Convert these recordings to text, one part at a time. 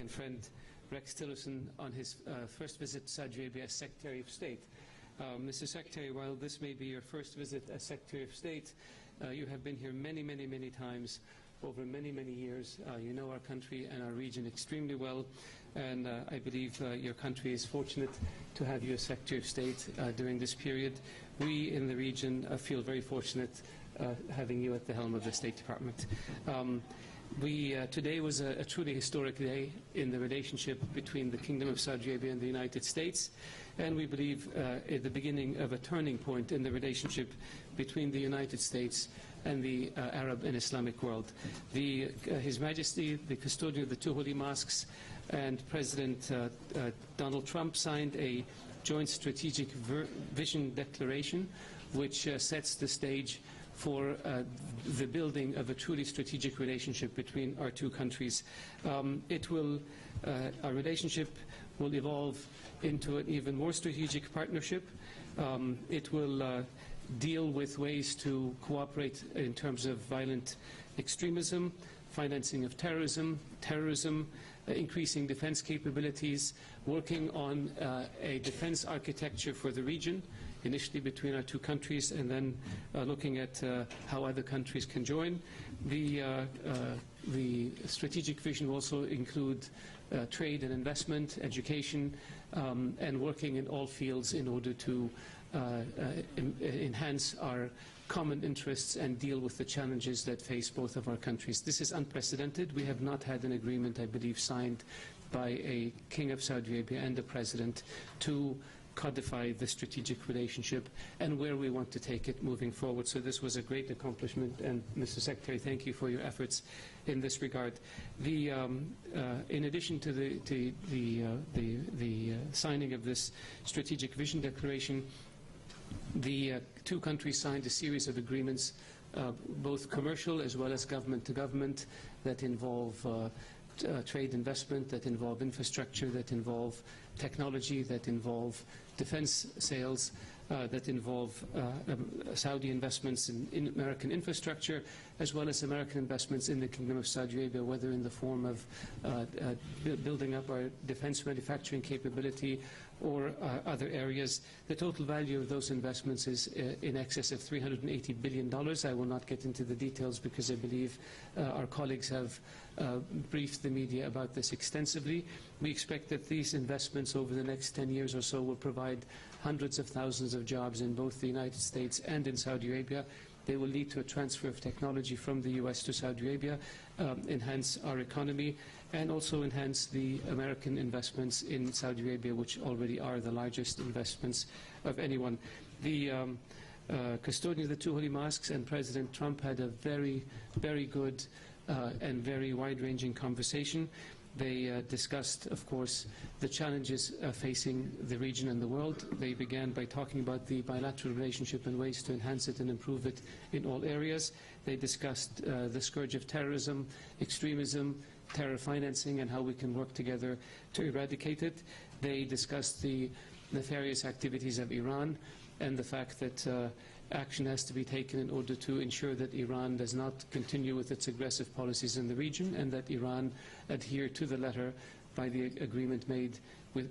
and friend Rex Tillerson on his first visit to Saudi Arabia as Secretary of State. Mr. Secretary, while this may be your first visit as Secretary of State, you have been here many, many, many times over many, many years. You know our country and our region extremely well, and I believe your country is fortunate to have you as Secretary of State during this period. We in the region feel very fortunate having you at the helm of the State Department. Today was a truly historic day in the relationship between the Kingdom of Saudi Arabia and the United States, and we believe at the beginning of a turning point in the relationship between the United States and the Arab and Islamic world. His Majesty, the custodian of the two holy mosques, and President Donald Trump signed a joint strategic vision declaration which sets the stage for the building of a truly strategic relationship between our two countries. Our relationship will evolve into an even more strategic partnership. It will deal with ways to cooperate in terms of violent extremism, financing of terrorism, increasing defense capabilities, working on a defense architecture for the region, initially between our two countries, and then looking at how other countries can join. The strategic vision will also include trade and investment, education, and working in all fields in order to enhance our common interests and deal with the challenges that face both of our countries. This is unprecedented. We have not had an agreement, I believe, signed by a King of Saudi Arabia and a President to codify the strategic relationship and where we want to take it moving forward. So this was a great accomplishment, and Mr. Secretary, thank you for your efforts in this regard. In addition to the signing of this strategic vision declaration, the two countries signed a series of agreements, both commercial as well as government to government, that involve trade investment, that involve infrastructure, that involve technology, that involve defense sales, that involve Saudi investments in American infrastructure, as well as American investments in the Kingdom of Saudi Arabia, whether in the form of building up our defense manufacturing capability or other areas. The total value of those investments is in excess of $380 billion. I will not get into the details because I believe our colleagues have briefed the media about this extensively. We expect that these investments over the next 10 years or so will provide hundreds of thousands of jobs in both the United States and in Saudi Arabia. They will lead to a transfer of technology from the US to Saudi Arabia, enhance our economy, and also enhance the American investments in Saudi Arabia, which already are the largest investments of anyone. The custodian of the two holy mosques and President Trump had a very, very good and very wide-ranging conversation. They discussed, of course, the challenges facing the region and the world. They began by talking about the bilateral relationship and ways to enhance it and improve it in all areas. They discussed the scourge of terrorism, extremism, terror financing, and how we can work together to eradicate it. They discussed the nefarious activities of Iran and the fact that action has to be taken in order to ensure that Iran does not continue with its aggressive policies in the region, and that Iran adhere to the letter by the agreement made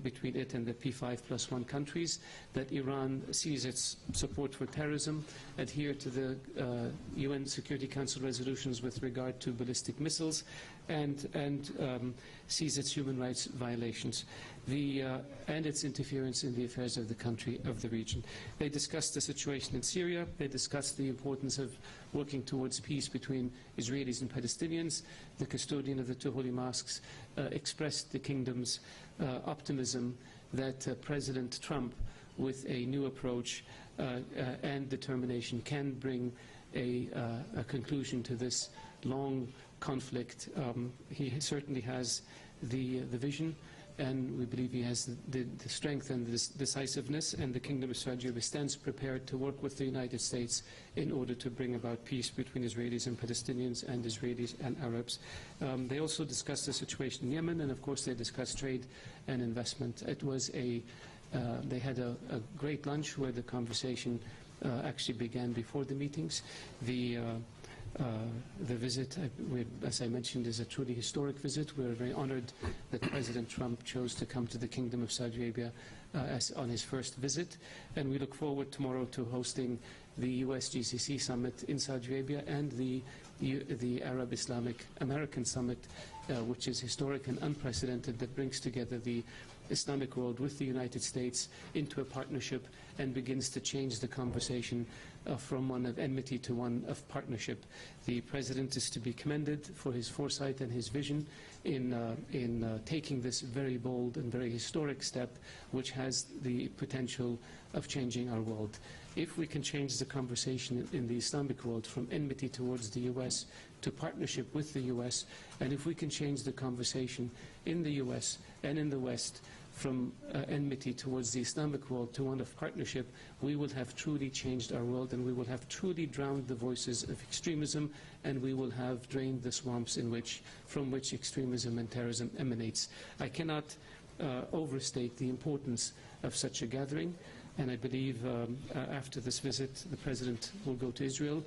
between it and the P5+1 countries, that Iran sees its support for terrorism, adhere to the UN Security Council resolutions with regard to ballistic missiles, and sees its human rights violations and its interference in the affairs of the country, of the region. They discussed the situation in Syria. They discussed the importance of working towards peace between Israelis and Palestinians. The custodian of the two holy mosques expressed the Kingdom's optimism that President Trump, with a new approach and determination, can bring a conclusion to this long conflict. He certainly has the vision, and we believe he has the strength and the decisiveness, and the Kingdom of Saudi Arabia stands prepared to work with the United States in order to bring about peace between Israelis and Palestinians and Israelis and Arabs. They also discussed the situation in Yemen, and of course they discussed trade and investment. It was they had a great lunch where the conversation actually began before the meetings. The visit, as I mentioned, is a truly historic visit. We're very honored that President Trump chose to come to the Kingdom of Saudi Arabia on his first visit, and we look forward tomorrow to hosting the US GCC Summit in Saudi Arabia and the Arab Islamic American Summit, which is historic and unprecedented, that brings together the Islamic world with the United States into a partnership and begins to change the conversation from one of enmity to one of partnership. The President is to be commended for his foresight and his vision in taking this very bold and very historic step, which has the potential of changing our world. If we can change the conversation in the Islamic world from enmity towards the US to partnership with the US, and if we can change the conversation in the US and in the West from enmity towards the Islamic world to one of partnership, we will have truly changed our world, and we will have truly drowned the voices of extremism, and we will have drained the swamps from which extremism and terrorism emanates. I cannot overstate the importance of such a gathering, and I believe after this visit, the President will go to Israel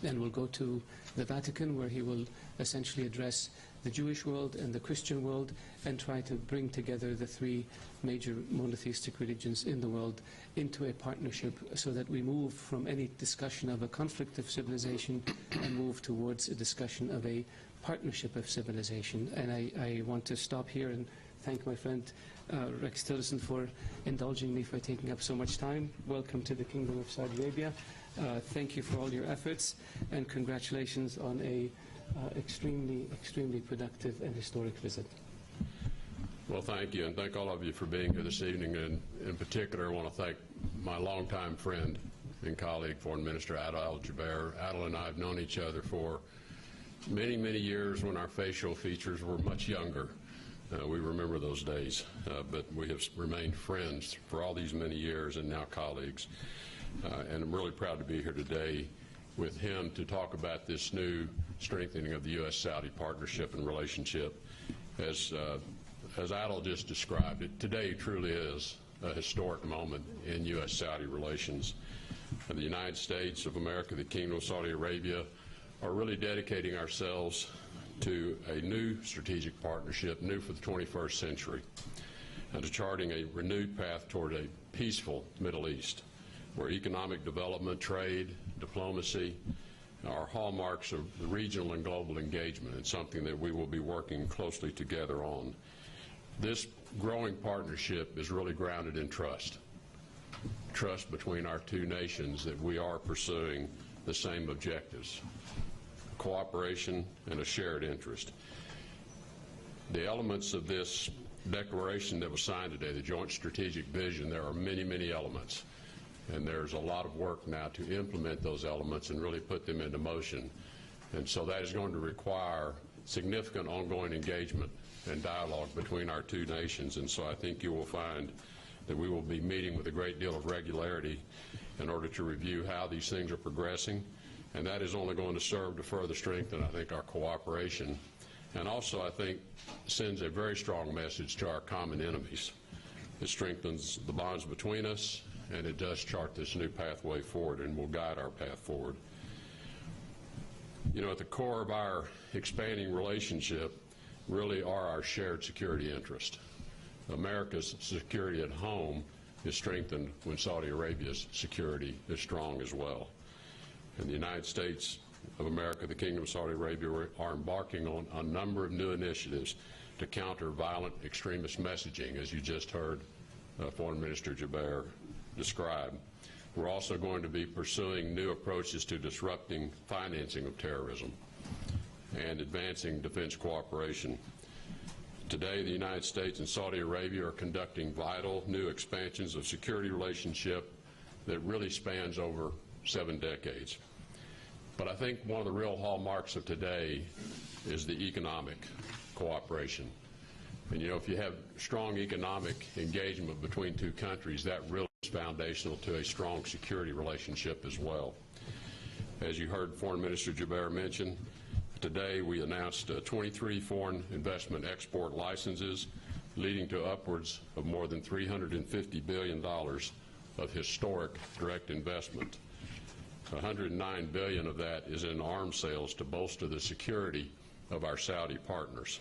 and will go to the Vatican, where he will essentially address the Jewish world and the Christian world and try to bring together the three major monotheistic religions in the world into a partnership, so that we move from any discussion of a conflict of civilization and move towards a discussion of a partnership of civilization. And I want to stop here and thank my friend Rex Tillerson for indulging me for taking up so much time. Welcome to the Kingdom of Saudi Arabia. Thank you for all your efforts, and congratulations on a extremely productive and historic visit. Well, thank you, and thank all of you for being here this evening. And in particular, I want to thank my longtime friend and colleague, Foreign Minister Adel Al-Jubeir. Adel and I have known each other for many, many years when our facial features were much younger. We remember those days, but we have remained friends for all these many years and now colleagues. And I'm really proud to be here today with him to talk about this new strengthening of the U.S.-Saudi partnership and relationship. As Adel just described it, today truly is a historic moment in U.S.-Saudi relations. The United States of America, the Kingdom of Saudi Arabia, are really dedicating ourselves to a new strategic partnership, new for the 21st century, and to charting a renewed path toward a peaceful Middle East, where economic development, trade, diplomacy are hallmarks of the regional and global engagement, and something that we will be working closely together on. This growing partnership is really grounded in trust. Trust between our two nations that we are pursuing the same objectives, cooperation and a shared interest. The elements of this declaration that was signed today, the Joint Strategic Vision, there are many, many elements. And there's a lot of work now to implement those elements and really put them into motion. And so that is going to require significant ongoing engagement and dialogue between our two nations. And so I think you will find that we will be meeting with a great deal of regularity in order to review how these things are progressing. And that is only going to serve to further strengthen, I think, our cooperation. And also, I think, sends a very strong message to our common enemies. It strengthens the bonds between us, and it does chart this new pathway forward and will guide our path forward. You know, at the core of our expanding relationship really are our shared security interest. America's security at home is strengthened when Saudi Arabia's security is strong as well. And the United States of America, the Kingdom of Saudi Arabia, are embarking on a number of new initiatives to counter violent extremist messaging, as you just heard Foreign Minister Jubeir describe. We're also going to be pursuing new approaches to disrupting financing of terrorism and advancing defense cooperation. Today, the United States and Saudi Arabia are conducting vital new expansions of security relationship that really spans over 7 decades. But I think one of the real hallmarks of today is the economic cooperation. And you know, if you have strong economic engagement between two countries, that really is foundational to a strong security relationship as well. As you heard Foreign Minister Jubeir mention, today we announced 23 foreign investment export licenses, leading to upwards of more than $350 billion of historic direct investment. $109 billion of that is in arms sales to bolster the security of our Saudi partners.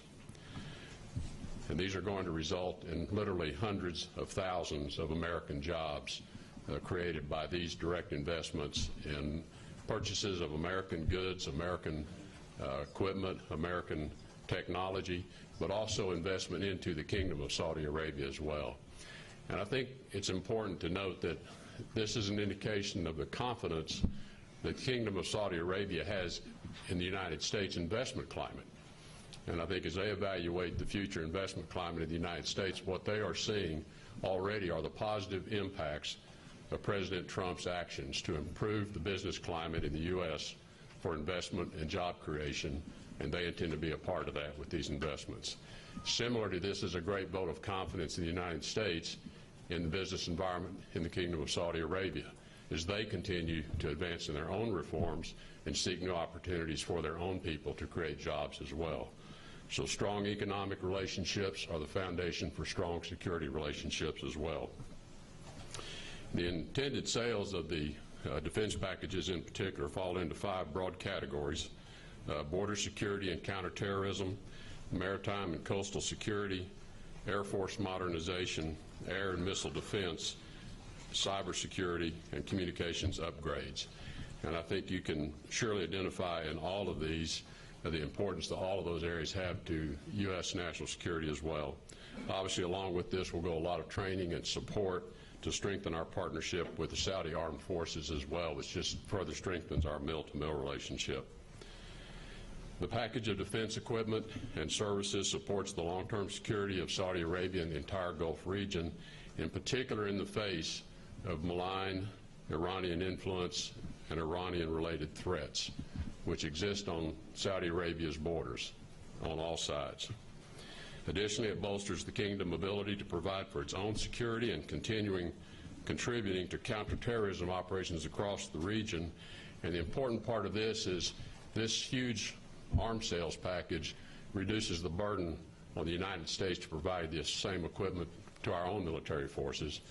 And these are going to result in literally hundreds of thousands of American jobs created by these direct investments in purchases of American goods, American equipment, American technology, but also investment into the Kingdom of Saudi Arabia as well. And I think it's important to note that this is an indication of the confidence the Kingdom of Saudi Arabia has in the United States investment climate. And I think as they evaluate the future investment climate of the United States, what they are seeing already are the positive impacts of President Trump's actions to improve the business climate in the U.S. for investment and job creation, and they intend to be a part of that with these investments. Similar to this is a great vote of confidence in the United States in the business environment in the Kingdom of Saudi Arabia as they continue to advance in their own reforms and seek new opportunities for their own people to create jobs as well. So strong economic relationships are the foundation for strong security relationships as well. The intended sales of the defense packages in particular fall into 5 broad categories: border security and counterterrorism, maritime and coastal security, Air Force modernization, air and missile defense, cybersecurity, and communications upgrades. And I think you can surely identify in all of these the importance that all of those areas have to U.S. national security as well. Obviously, along with this will go a lot of training and support to strengthen our partnership with the Saudi Armed Forces as well, which just further strengthens our mill-to-mill relationship. The package of defense equipment and services supports the long-term security of Saudi Arabia and the entire Gulf region, in particular in the face of malign Iranian influence and Iranian-related threats, which exist on Saudi Arabia's borders on all sides. Additionally, it bolsters the kingdom's ability to provide for its own security and contributing to counterterrorism operations across the region. And the important part of this is this huge arms sales package reduces the burden on the United States to provide this same equipment to our own military forces,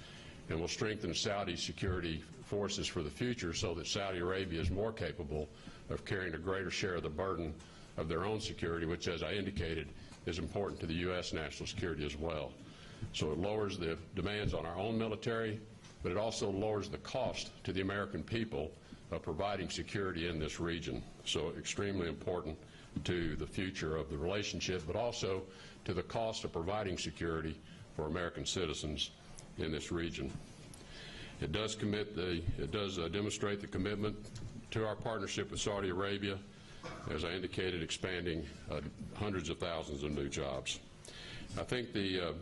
and will strengthen Saudi security forces for the future so that Saudi Arabia is more capable of carrying a greater share of the burden of their own security, which, as I indicated, is important to the U.S. national security as well. So it lowers the demands on our own military, but it also lowers the cost to the American people of providing security in this region. So extremely important to the future of the relationship, but also to the cost of providing security for American citizens in this region. It does demonstrate the commitment to our partnership with Saudi Arabia, as I indicated, expanding hundreds of thousands of new jobs. I think the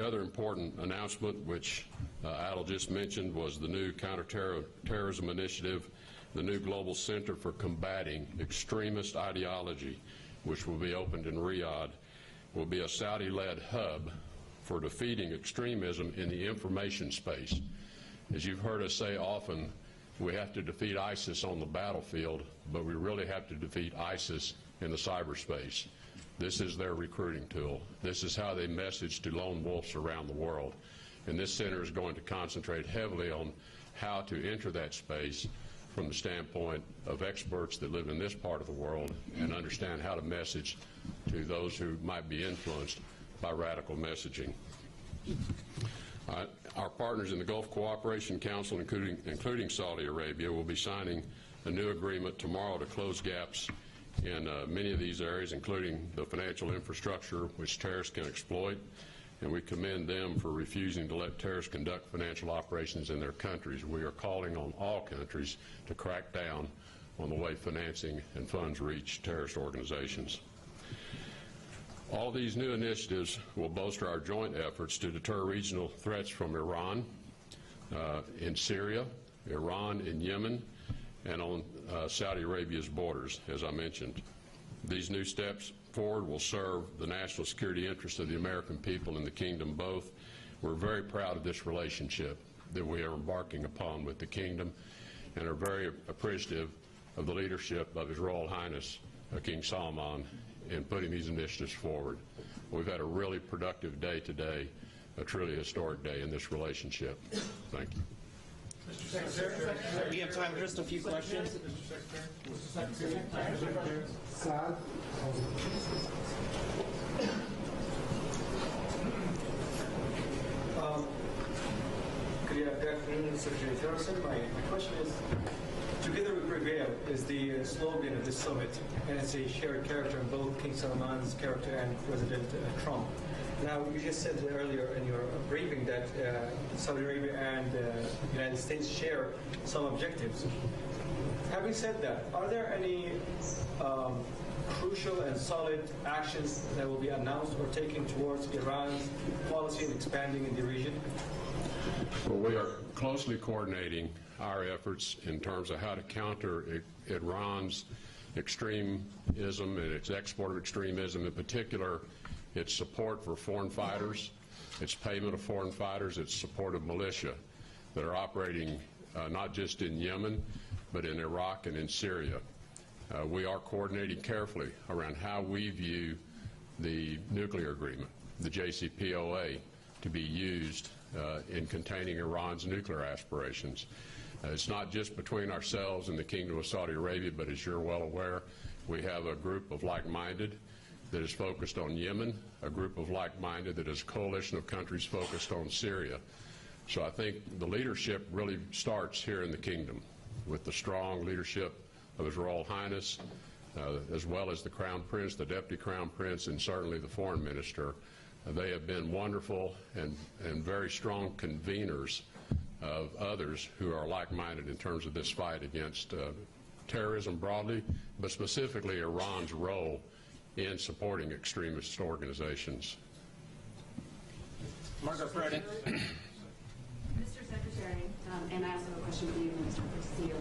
other important announcement, which Adil just mentioned, was the new counterterrorism initiative, the new Global Center for Combating Extremist Ideology, which will be opened in Riyadh, will be a Saudi-led hub for defeating extremism in the information space. As you've heard us say often, we have to defeat ISIS on the battlefield, but we really have to defeat ISIS in the cyberspace. This is their recruiting tool. This is how they message to lone wolves around the world. And this center is going to concentrate heavily on how to enter that space from the standpoint of experts that live in this part of the world and understand how to message to those who might be influenced by radical messaging. Our partners in the Gulf Cooperation Council, including Saudi Arabia, will be signing a new agreement tomorrow to close gaps in many of these areas, including the financial infrastructure which terrorists can exploit, and we commend them for refusing to let terrorists conduct financial operations in their countries. We are calling on all countries to crack down on the way financing and funds reach terrorist organizations. All these new initiatives will bolster our joint efforts to deter regional threats from Iran in Syria, Iran in Yemen, and on Saudi Arabia's borders, as I mentioned. These new steps forward will serve the national security interests of the American people and the kingdom both. We're very proud of this relationship that we are embarking upon with the kingdom and are very appreciative of the leadership of His Royal Highness King Salman in putting these initiatives forward. We've had a really productive day today, a truly historic day in this relationship. Thank you. We have time for just a few questions. Saad. Good afternoon, Secretary Tillerson. My question is, "Together we prevail" is the slogan of this summit, and it's a shared character in both King Salman's character and President Trump. Now, you just said earlier in your briefing that Saudi Arabia and the United States share some objectives. Having said that, are there any crucial and solid actions that will be announced or taken towards Iran's policy in expanding in the region? Well, we are closely coordinating our efforts in terms of how to counter Iran's extremism and its export of extremism, in particular its support for foreign fighters, its payment of foreign fighters, its support of militia that are operating not just in Yemen, but in Iraq and in Syria. We are coordinating carefully around how we view the nuclear agreement, the JCPOA, to be used in containing Iran's nuclear aspirations. It's not just between ourselves and the Kingdom of Saudi Arabia, but as you're well aware, we have a group of like-minded that is focused on Yemen, a group of like-minded that is a coalition of countries focused on Syria. So I think the leadership really starts here in the Kingdom with the strong leadership of His Royal Highness, as well as the Crown Prince, the Deputy Crown Prince, and certainly the Foreign Minister. They have been wonderful and very strong conveners of others who are like-minded in terms of this fight against terrorism broadly, but specifically Iran's role in supporting extremist organizations. Margaret Brennan. Mr. Secretary, and I also have a question for you, Mr. Castillo.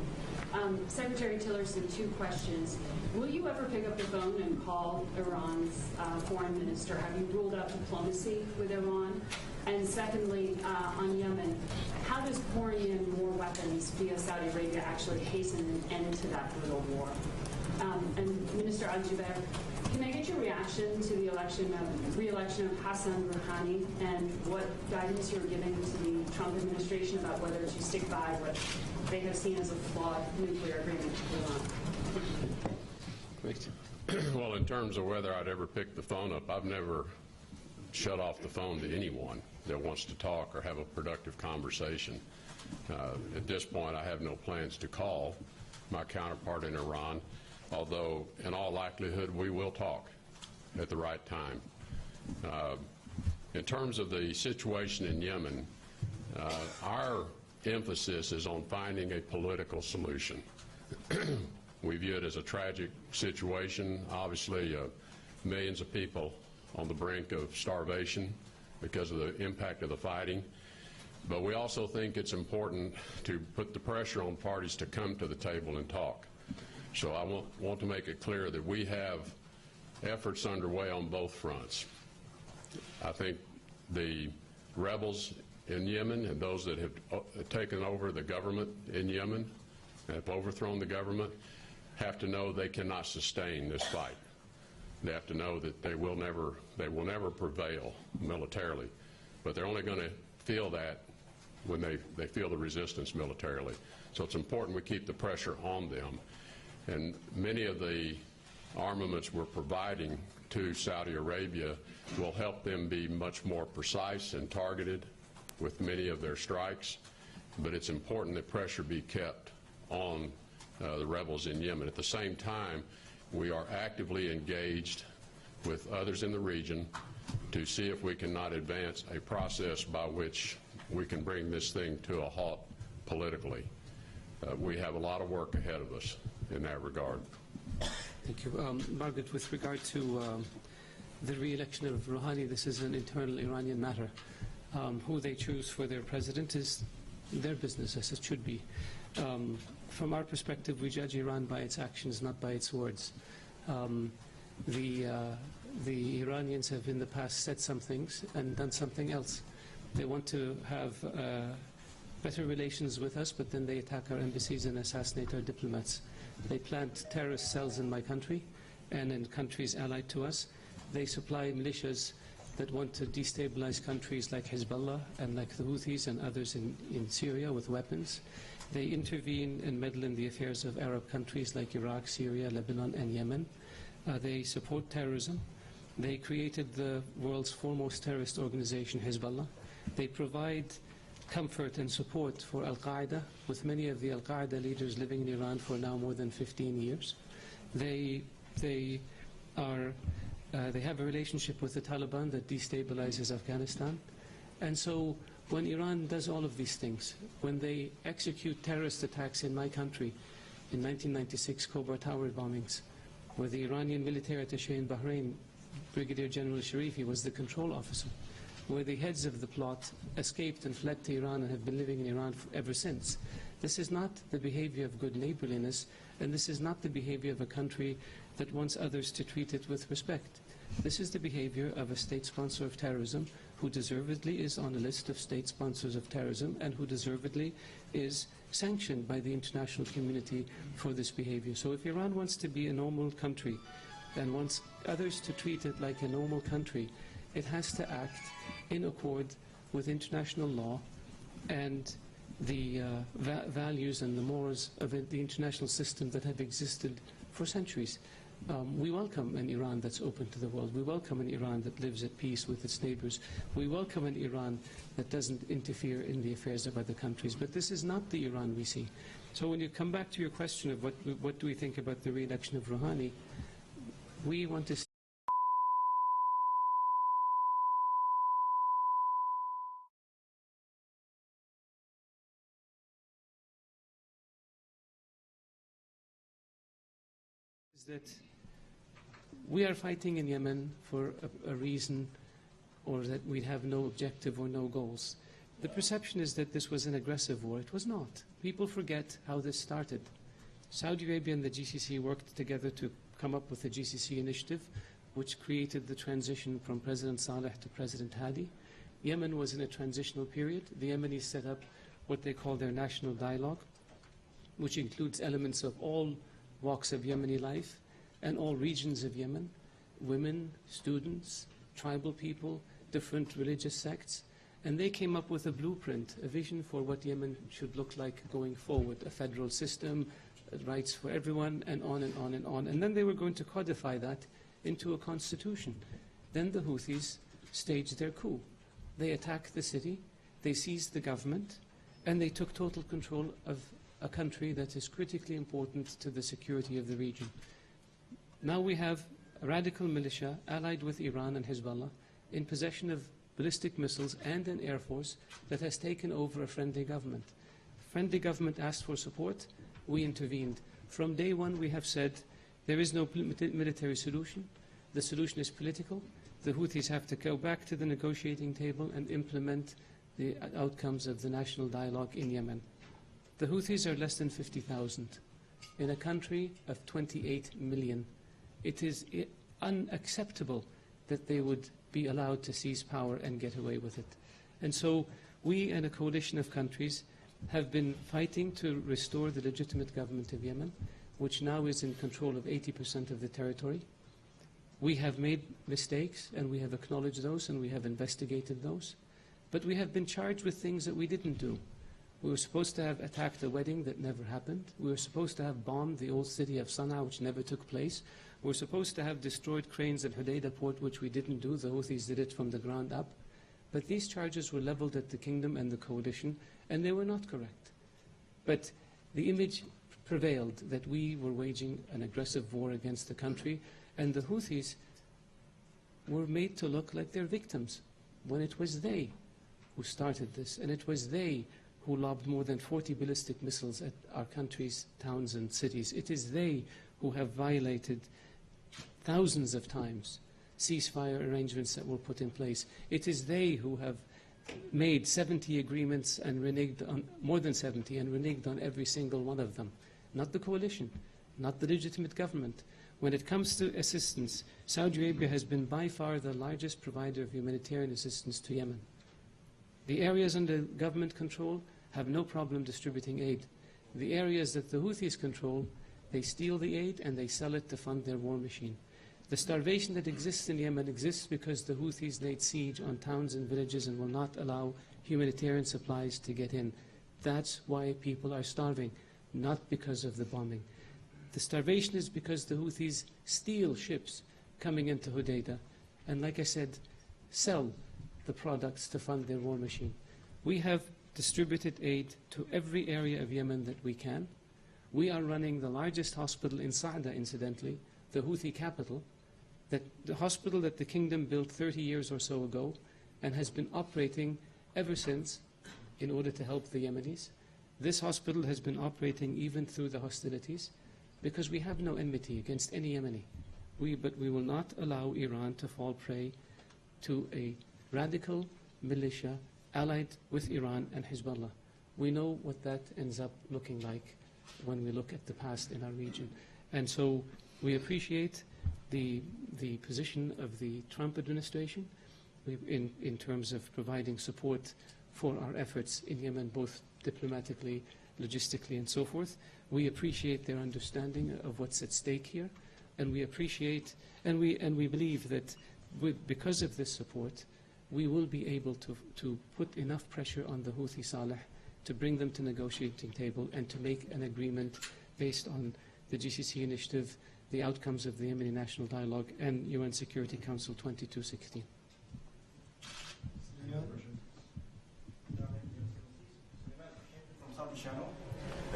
Secretary Tillerson, two questions. Will you ever pick up the phone and call Iran's foreign minister? Have you ruled out diplomacy with Iran? And secondly, on Yemen, how does pouring in more weapons via Saudi Arabia actually hasten an end to that brutal war? And Minister Al-Jubeir, can I get your reaction to the re-election of Hassan Rouhani and what guidance you're giving to the Trump administration about whether to stick by what they have seen as a flawed nuclear agreement with Iran? Great. Well, in terms of whether I'd ever pick the phone up, I've never shut off the phone to anyone that wants to talk or have a productive conversation. At this point, I have no plans to call my counterpart in Iran, although in all likelihood we will talk at the right time. In terms of the situation in Yemen, our emphasis is on finding a political solution. We view it as a tragic situation. Obviously, millions of people on the brink of starvation because of the impact of the fighting. But we also think it's important to put the pressure on parties to come to the table and talk. So I want to make it clear that we have efforts underway on both fronts. I think the rebels in Yemen and those that have taken over the government in Yemen, have overthrown the government, have to know they cannot sustain this fight. They have to know that they will never prevail militarily, but they're only going to feel that when they feel the resistance militarily. So it's important we keep the pressure on them. And many of the armaments we're providing to Saudi Arabia will help them be much more precise and targeted with many of their strikes. But it's important that pressure be kept on the rebels in Yemen. At the same time, we are actively engaged with others in the region to see if we cannot advance a process by which we can bring this thing to a halt politically. We have a lot of work ahead of us in that regard. Thank you. Margaret, with regard to the re-election of Rouhani, this is an internal Iranian matter. Who they choose for their president is their business, as it should be. From our perspective, we judge Iran by its actions, not by its words. The Iranians have in the past said some things and done something else. They want to have better relations with us, but then they attack our embassies and assassinate our diplomats. They plant terrorist cells in my country and in countries allied to us. They supply militias that want to destabilize countries like Hezbollah and like the Houthis and others in Syria with weapons. They intervene and meddle in the affairs of Arab countries like Iraq, Syria, Lebanon, and Yemen. They support terrorism. They created the world's foremost terrorist organization, Hezbollah. They provide comfort and support for Al-Qaeda, with many of the Al-Qaeda leaders living in Iran for now more than 15 years. They have a relationship with the Taliban that destabilizes Afghanistan. And so when Iran does all of these things, when they execute terrorist attacks in my country, in 1996 Khobar Tower bombings, where the Iranian military attaché in Bahrain, Brigadier General Sharifi, was the control officer, where the heads of the plot escaped and fled to Iran and have been living in Iran ever since. This is not the behavior of good neighborliness, and this is not the behavior of a country that wants others to treat it with respect. This is the behavior of a state sponsor of terrorism who deservedly is on a list of state sponsors of terrorism and who deservedly is sanctioned by the international community for this behavior. So if Iran wants to be a normal country and wants others to treat it like a normal country, it has to act in accord with international law and the values and the morals of the international system that have existed for centuries. We welcome an Iran that's open to the world. We welcome an Iran that lives at peace with its neighbors. We welcome an Iran that doesn't interfere in the affairs of other countries. But this is not the Iran we see. So when you come back to your question of what do we think about the re-election of Rouhani, we want to that we are fighting in Yemen for a reason, or that we have no objective or no goals. The perception is that this was an aggressive war. It was not. People forget how this started. Saudi Arabia and the GCC worked together to come up with the GCC initiative, which created the transition from President Saleh to President Hadi. Yemen was in a transitional period. The Yemenis set up what they call their national dialogue, which includes elements of all walks of Yemeni life and all regions of Yemen, women, students, tribal people, different religious sects, and they came up with a blueprint, a vision for what Yemen should look like going forward, a federal system, rights for everyone, and on and on and on. And then they were going to codify that into a constitution. Then the Houthis staged their coup. They attacked the city, they seized the government, and they took total control of a country that is critically important to the security of the region. Now we have a radical militia allied with Iran and Hezbollah in possession of ballistic missiles and an air force that has taken over a friendly government. Friendly government asked for support, we intervened. From day one we have said there is no military solution, the solution is political. The Houthis have to go back to the negotiating table and implement the outcomes of the national dialogue in Yemen. The Houthis are less than 50,000 in a country of 28 million. It is unacceptable that they would be allowed to seize power and get away with it. And so we and a coalition of countries have been fighting to restore the legitimate government of Yemen, which now is in control of 80% of the territory. We have made mistakes, and we have acknowledged those, and we have investigated those. But we have been charged with things that we didn't do. We were supposed to have attacked a wedding that never happened. We were supposed to have bombed the old city of Sana'a, which never took place. We were supposed to have destroyed cranes at Hodeidah port, which we didn't do. The Houthis did it from the ground up. But these charges were leveled at the kingdom and the coalition, and they were not correct. But the image prevailed that we were waging an aggressive war against the country, and the Houthis were made to look like they're victims, when it was they who started this, and it was they who lobbed more than 40 ballistic missiles at our country's towns and cities. It is they who have violated thousands of times ceasefire arrangements that were put in place. It is they who have made 70 agreements and reneged on, more than 70, and reneged on every single one of them. Not the coalition, not the legitimate government. When it comes to assistance, Saudi Arabia has been by far the largest provider of humanitarian assistance to Yemen. The areas under government control have no problem distributing aid. The areas that the Houthis control, they steal the aid and they sell it to fund their war machine. The starvation that exists in Yemen exists because the Houthis laid siege on towns and villages and will not allow humanitarian supplies to get in. That's why people are starving, not because of the bombing. The starvation is because the Houthis steal ships coming into Hodeidah and, like I said, sell the products to fund their war machine. We have distributed aid to every area of Yemen that we can. We are running the largest hospital in Sa'da, incidentally, the Houthi capital, the hospital that the kingdom built 30 years or so ago and has been operating ever since in order to help the Yemenis. This hospital has been operating even through the hostilities because we have no enmity against any Yemeni. But we will not allow Iran to fall prey to a radical militia allied with Iran and Hezbollah. We know what that ends up looking like when we look at the past in our region. And so we appreciate the position of the Trump administration in terms of providing support for our efforts in Yemen, both diplomatically, logistically, and so forth. We appreciate their understanding of what's at stake here, and we appreciate and we believe that because of this support, we will be able to put enough pressure on the Houthi Saleh to bring them to the negotiating table and to make an agreement based on the GCC initiative, the outcomes of the Yemeni National Dialogue, and UN Security Council 2216. From Saudi Channel.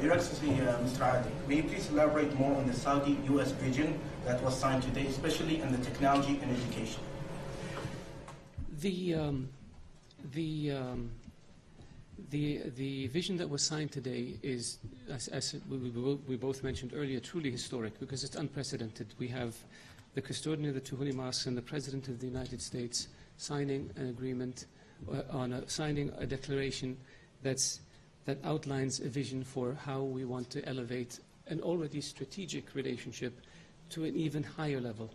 Your Excellency, Mr. Adi, may you please elaborate more on the Saudi-US vision that was signed today, especially in the technology and education? The vision that was signed today is, as we both mentioned earlier, truly historic because it's unprecedented. We have the custodian of the two holy mosques and the President of the United States signing an agreement, signing a declaration that outlines a vision for how we want to elevate an already strategic relationship to an even higher level.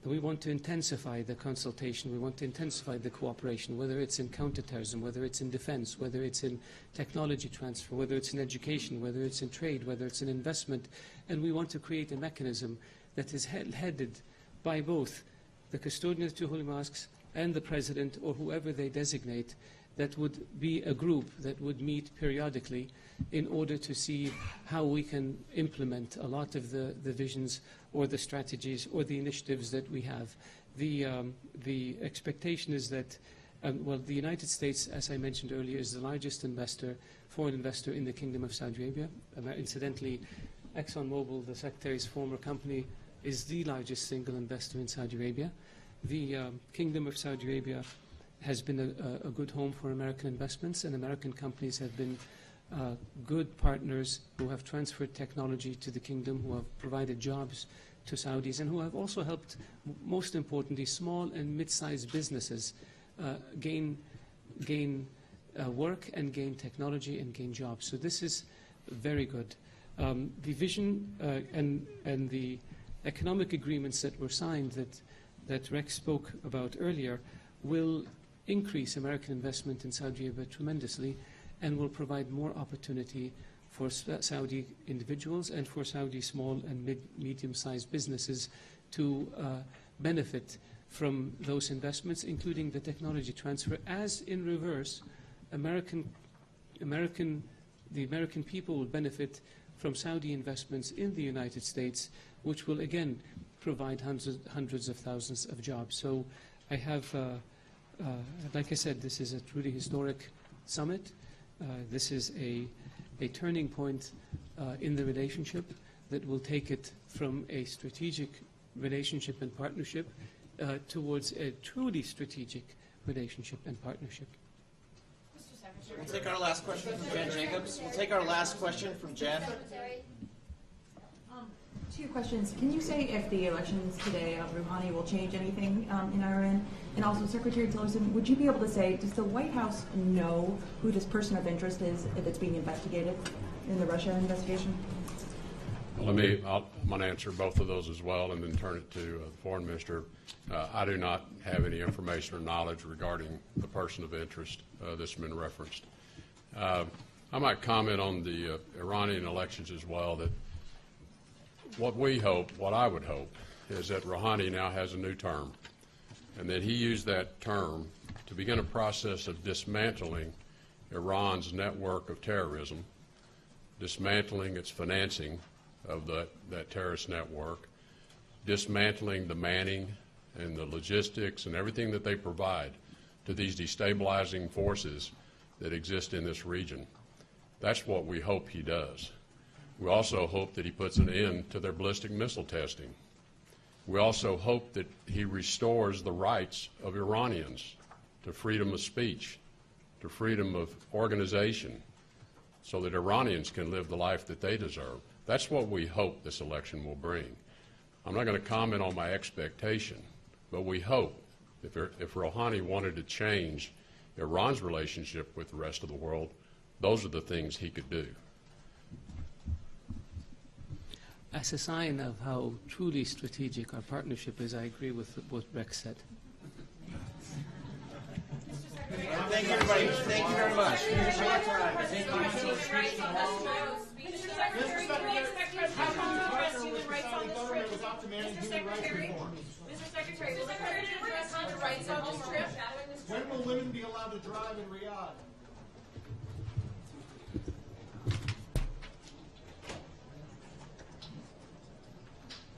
We want to intensify the consultation, we want to intensify the cooperation, whether it's in counterterrorism, whether it's in defense, whether it's in technology transfer, whether it's in education, whether it's in trade, whether it's in investment, and we want to create a mechanism that is headed by both the custodian of the two holy mosques and the President or whoever they designate, that would be a group that would meet periodically in order to see how we can implement a lot of the visions or the strategies or the initiatives that we have. The expectation is that, well, the United States, as I mentioned earlier, is the largest foreign investor in the Kingdom of Saudi Arabia. Incidentally, ExxonMobil, the Secretary's former company, is the largest single investor in Saudi Arabia. The Kingdom of Saudi Arabia has been a good home for American investments, and American companies have been good partners who have transferred technology to the kingdom, who have provided jobs to Saudis, and who have also helped, most importantly, small and mid-sized businesses gain work and gain technology and gain jobs. So this is very good. The vision and the economic agreements that were signed that Rex spoke about earlier will increase American investment in Saudi Arabia tremendously and will provide more opportunity for Saudi individuals and for Saudi small and medium-sized businesses to benefit from those investments, including the technology transfer, as in reverse, the American people will benefit from Saudi investments in the United States, which will again provide hundreds of thousands of jobs. So I have like I said, this is a truly historic summit. This is a turning point in the relationship that will take it from a strategic relationship and partnership towards a truly strategic relationship and partnership. Mr. Secretary. We'll take our last question from Jen Jacobs. We'll take our last question from Jen. Two questions. Can you say if the elections today of Rouhani will change anything in Iran? And also, Secretary Tillerson, would you be able to say, does the White House know who this person of interest is if it's being investigated in the Russia investigation? I'm going to answer both of those as well and then turn it to the Foreign Minister. I do not have any information or knowledge regarding the person of interest that's been referenced. I might comment on the Iranian elections as well, that what I would hope, is that Rouhani now has a new term, and that he used that term to begin a process of dismantling Iran's network of terrorism, dismantling its financing of that terrorist network, dismantling the manning and the logistics and everything that they provide to these destabilizing forces that exist in this region. That's what we hope he does. We also hope that he puts an end to their ballistic missile testing. We also hope that he restores the rights of Iranians to freedom of speech, to freedom of organization, so that Iranians can live the life that they deserve. That's what we hope this election will bring. I'm not going to comment on my expectation, but we hope if Rouhani wanted to change Iran's relationship with the rest of the world, those are the things he could do. As a sign of how truly strategic our partnership is, I agree with what Rex said. Thank you, everybody. Thank you very much. Mr. Secretary, will the President address on this trip? When will women be allowed to drive in Riyadh?